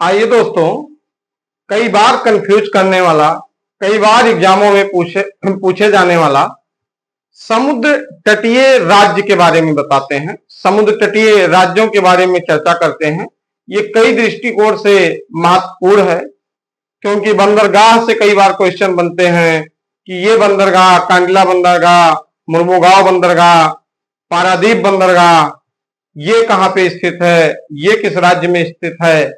आइए दोस्तों, कई बार कंफ्यूज करने वाला, कई बार एग्जामों में पूछे जाने वाला समुद्र तटीय राज्य के बारे में बताते हैं। समुद्र तटीय राज्यों के बारे में चर्चा करते हैं। ये कई दृष्टिकोण से महत्वपूर्ण है, क्योंकि बंदरगाह से कई बार क्वेश्चन बनते हैं कि ये बंदरगाह, कांडला बंदरगाह, मुर्मुगांव बंदरगाह, पारादीप बंदरगाह, ये कहाँ पे स्थित है, ये किस राज्य में स्थित है।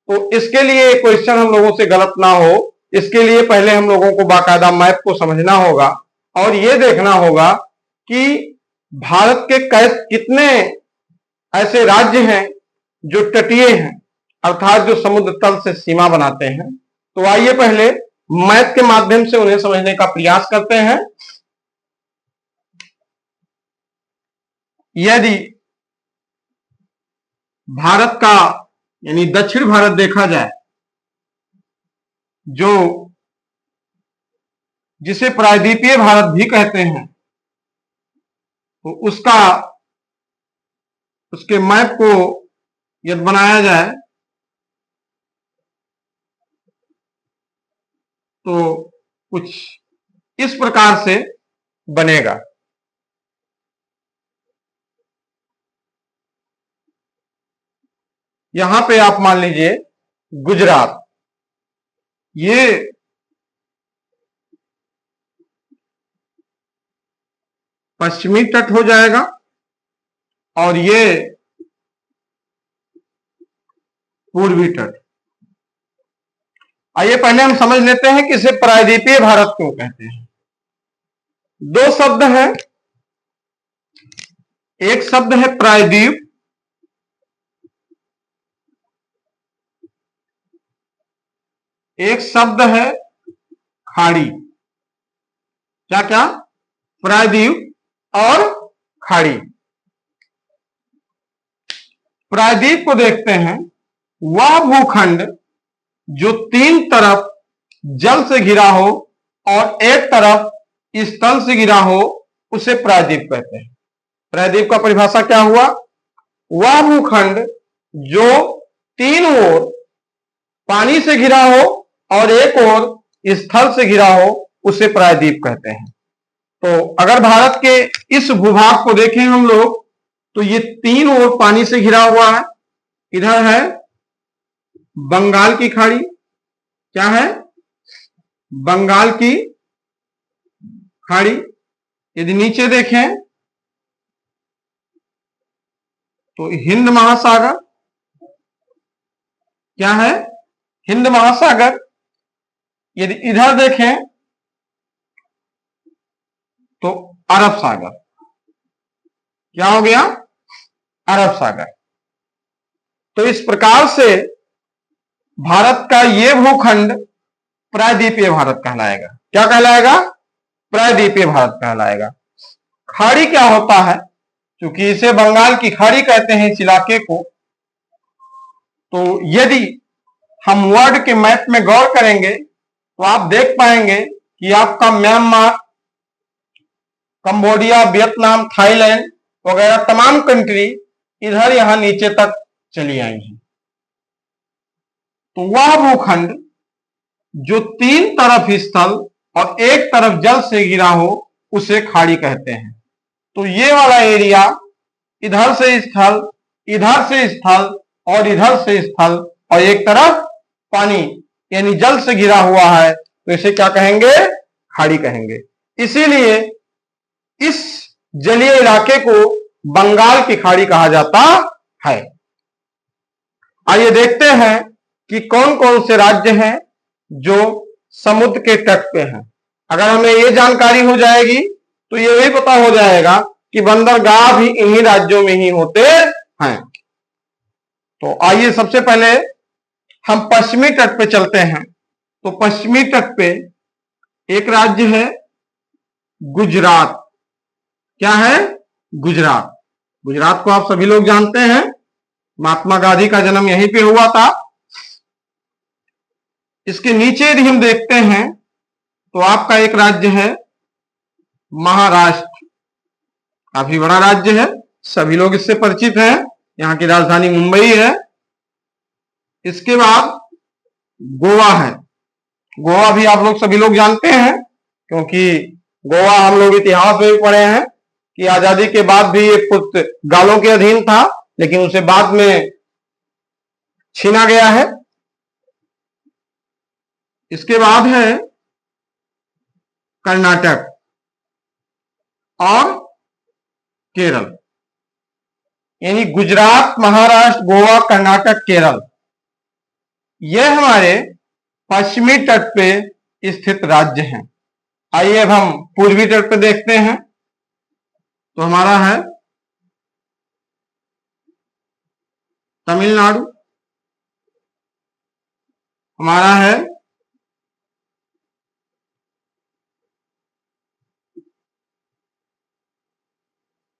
तो इसके लिए क्वेश्चन हम लोगों से गलत ना हो, इसके लिए पहले हम लोगों को बाकायदा मैप को समझना होगा और ये देखना होगा कि भारत के कितने ऐसे राज्य हैं जो तटीय हैं, अर्थात जो समुद्र तल से सीमा बनाते हैं। तो आइए पहले मैप के माध्यम से उन्हें समझने का प्रयास करते हैं। यदि भारत का यानी दक्षिण भारत देखा जाए, जो जिसे प्रायद्वीपीय भारत भी कहते हैं, तो उसके मैप को यदि बनाया जाए तो कुछ इस प्रकार से बनेगा। यहां पे आप मान लीजिए गुजरात, ये पश्चिमी तट हो जाएगा और ये पूर्वी तट। आइए पहले हम समझ लेते हैं कि इसे प्रायद्वीपीय भारत क्यों कहते हैं। दो शब्द हैं, एक शब्द है प्रायद्वीप, एक शब्द है खाड़ी। क्या क्या? प्रायद्वीप और खाड़ी। प्रायद्वीप को देखते हैं, वह भूखंड जो तीन तरफ जल से घिरा हो और एक तरफ स्थल से घिरा हो, उसे प्रायद्वीप कहते हैं। प्रायद्वीप का परिभाषा क्या हुआ? वह भूखंड जो तीन ओर पानी से घिरा हो और एक ओर स्थल से घिरा हो, उसे प्रायद्वीप कहते हैं। तो अगर भारत के इस भूभाग को देखें हम लोग, तो ये तीन ओर पानी से घिरा हुआ है। इधर है बंगाल की खाड़ी, क्या है? बंगाल की खाड़ी। यदि नीचे देखें तो हिंद महासागर, क्या है? हिंद महासागर। यदि इधर देखें तो अरब सागर, क्या हो गया? अरब सागर। तो इस प्रकार से भारत का यह भूखंड प्रायद्वीपीय भारत कहलाएगा। क्या कहलाएगा? प्रायद्वीपीय भारत कहलाएगा। खाड़ी क्या होता है? क्योंकि इसे बंगाल की खाड़ी कहते हैं इस इलाके को। तो यदि हम वर्ल्ड के मैप में गौर करेंगे तो आप देख पाएंगे कि आपका म्यांमार, कंबोडिया, वियतनाम, थाईलैंड वगैरह तमाम कंट्री इधर यहां नीचे तक चली आई हैं। तो वह भूखंड जो तीन तरफ स्थल और एक तरफ जल से घिरा हो, उसे खाड़ी कहते हैं। तो ये वाला एरिया इधर से स्थल, इधर से स्थल और इधर से स्थल और एक तरफ पानी यानी जल से घिरा हुआ है, तो इसे क्या कहेंगे? खाड़ी कहेंगे। इसीलिए इस जलीय इलाके को बंगाल की खाड़ी कहा जाता है। आइए देखते हैं कि कौन कौन से राज्य हैं जो समुद्र के तट पे हैं। अगर हमें ये जानकारी हो जाएगी तो ये भी पता हो जाएगा कि बंदरगाह भी इन्हीं राज्यों में ही होते हैं। तो आइए सबसे पहले हम पश्चिमी तट पे चलते हैं। तो पश्चिमी तट पे एक राज्य है गुजरात। क्या है? गुजरात। गुजरात को आप सभी लोग जानते हैं, महात्मा गांधी का जन्म यहीं पे हुआ था। इसके नीचे यदि हम देखते हैं तो आपका एक राज्य है महाराष्ट्र। काफी बड़ा राज्य है, सभी लोग इससे परिचित हैं। यहाँ की राजधानी मुंबई है। इसके बाद गोवा है। गोवा भी आप लोग सभी लोग जानते हैं, क्योंकि गोवा हम लोग इतिहास में भी पढ़े हैं कि आजादी के बाद भी ये पुर्तगालों के अधीन था, लेकिन उसे बाद में छीना गया है। इसके बाद है कर्नाटक और केरल, यानी गुजरात, महाराष्ट्र, गोवा, कर्नाटक, केरल, यह हमारे पश्चिमी तट पे स्थित राज्य हैं। आइए अब हम पूर्वी तट पे देखते हैं। तो हमारा है तमिलनाडु, हमारा है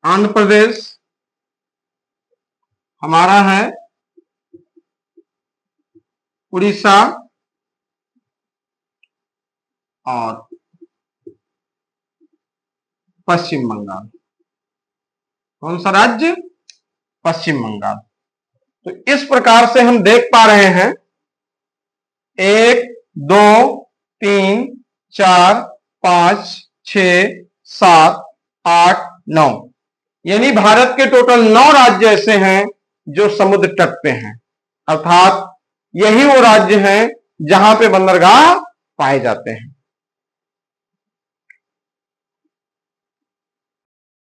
आंध्र प्रदेश, हमारा है उड़ीसा और पश्चिम बंगाल। कौन सा राज्य? पश्चिम बंगाल। तो इस प्रकार से हम देख पा रहे हैं 1 2 3 4 5 6 7 8 9, यानी भारत के टोटल 9 राज्य ऐसे हैं जो समुद्र तट पे हैं, अर्थात यही वो राज्य हैं जहां पे बंदरगाह पाए जाते हैं।